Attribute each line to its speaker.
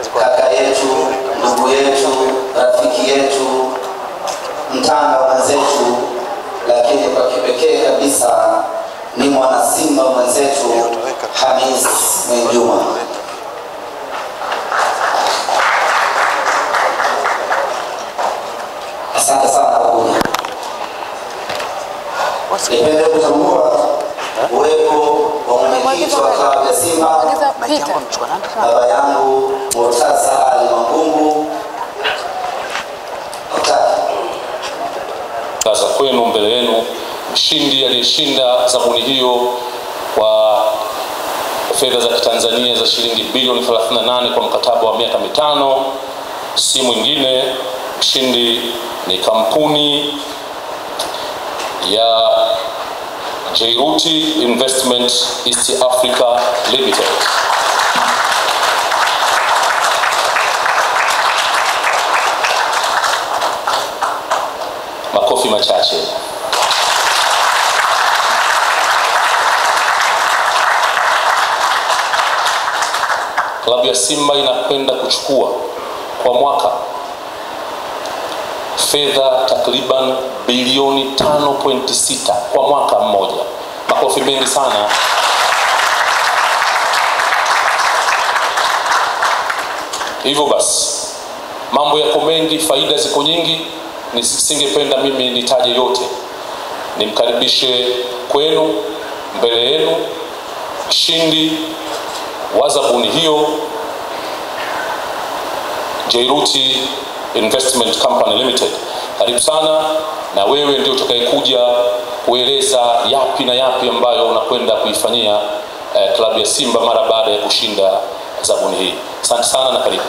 Speaker 1: kaka yetu, ndugu yetu, rafiki yetu, mtanga mwenzetu, lakini kwa kipekee kabisa ni mwana Simba mwenzetu Hamis Mwinjuma. Asante sana kwa kuja. Nipende kutambua uwepo wa mwenyekiti wa klabu ya Simba, baba yangu Murtaza Ali Mangungu.
Speaker 2: Sasa kwenu mbele yenu mshindi aliyeshinda zabuni hiyo kwa fedha za Kitanzania za shilingi bilioni 38 kwa mkataba wa miaka 5 si mwingine, mshindi ni kampuni ya Jairuti Investment East Africa Limited. Makofi machache. Klabu ya Simba inakwenda kuchukua kwa mwaka fedha takriban bilioni 5.6 kwa mwaka mmoja. Makofi mengi sana. Hivyo basi mambo yako mengi, faida ziko nyingi, nisingependa mimi nitaje yote. Nimkaribishe kwenu mbele yenu mshindi wa zabuni hiyo, Jairuti Investment Company Limited. Karibu sana, na wewe ndio utakayekuja kueleza yapi na yapi ambayo unakwenda kuifanyia klabu ya Simba mara baada ya kushinda zabuni hii. Asante sana na karibu.